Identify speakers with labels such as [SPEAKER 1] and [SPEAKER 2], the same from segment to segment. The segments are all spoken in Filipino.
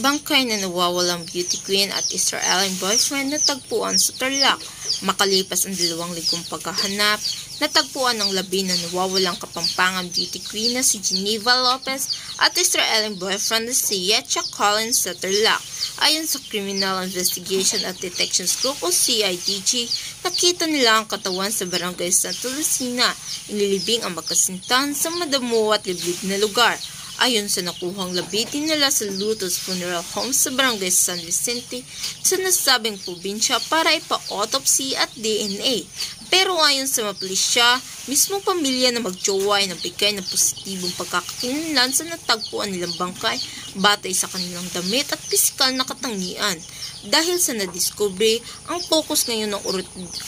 [SPEAKER 1] Bangkay na nawawalang beauty queen at Israeli boyfriend natagpuan sa Tarlac. Makalipas ang 2 linggong paghahanap, natagpuan ng labi na nawawalang Kapampangan beauty queen na si Geneva Lopez at Israeli boyfriend na si Yetcha Collins sa Tarlac. Ayon sa Criminal Investigation at Detection Group o CIDG, nakita nila ang katawan sa barangay Santa Lucina. Inilibing ang magkasintahan sa madamo at liblib na lugar. Ayon sa nakuhang labi, dinala sa Lotus Funeral Home sa barangay San Vicente sa nasabing probinsya para ipa-autopsy at DNA. Pero ayon sa mga pulisya, mismong pamilya na magjowa ay nagbigay ng positibong pagkakakilanlan sa natagpuan nilang bangkay batay sa kanilang damit at pisikal na katangian. Dahil sa nadiskubre, ang focus ngayon ng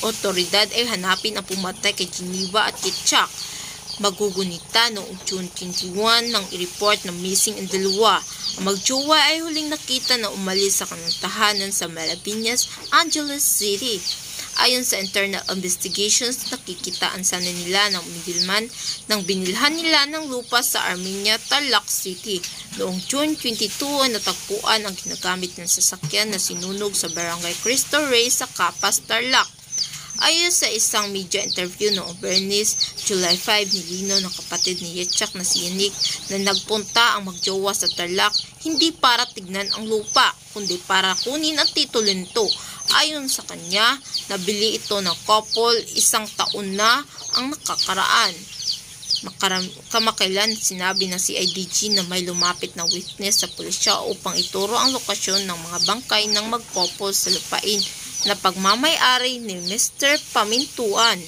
[SPEAKER 1] otoridad ay hanapin ang pumatay kay Geneva at Yetcha. Magugunita noong June 21 nang i-report na missing ang dalawa. Ang magjowa ay huling nakita na umalis sa kanilang tahanan sa Malapinas, Angeles City. Ayon sa internal investigations, nakikitaan sana nila ng middleman nang binilhan nila ng lupa sa Armenia, Tarlac City. Noong June 22 ay natagpuan ang ginagamit ng sasakyan na sinunog sa barangay Cristo Rey sa Capas, Tarlac. Ayon sa isang media interview noong Bernice, July 5, nilinaw ng kapatid ni Yetcha na si Yannick na nagpunta ang magjowa sa Tarlac hindi para tignan ang lupa, kundi para kunin ang titulo nito. Ayon sa kanya, nabili ito ng couple 1 taon na ang nakakaraan. Kamakailan sinabi ng CIDG na may lumapit na witness sa pulisya upang ituro ang lokasyon ng mga bangkay ng mag-couple sa lupain na pagmamay-ari ni Mr. Pamintuan.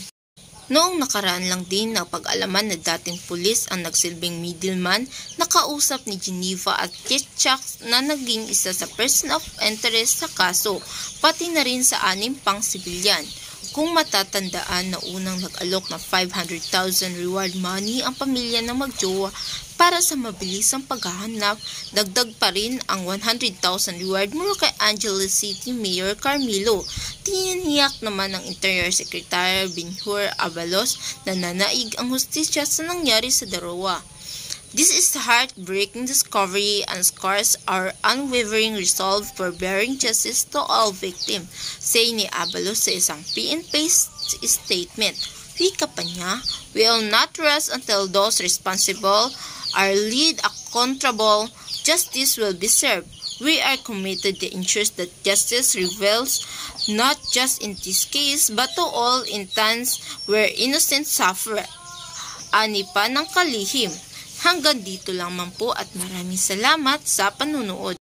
[SPEAKER 1] Noong nakaraan lang din na pag-alaman na dating pulis ang nagsilbing middleman, nakausap ni Geneva at Yetcha na naging isa sa person of interest sa kaso, pati na rin sa 6 pang sibilyan. Kung matatandaan na unang nag-alok na 500,000 reward money ang pamilya ng magjowa para sa mabilisang paghahanap, dagdag pa rin ang 100,000 reward mula kay Angeles City Mayor Carmelo. Tiniyak naman ng Interior Secretary Benhur Abalos na nanaig ang hustisya sa nangyari sa dalawa. This is a heartbreaking discovery and scars our unwavering resolve for bearing justice to all victims, say ni Abalos sa isang PNP statement. Wika pa niya, we will not rest until those responsible are led accountable. Justice will be served. We are committed to ensure that justice prevails not just in this case but to all instances where innocent suffer. Ani pa ng kalihim. Hanggang dito lamang po at maraming salamat sa panunood.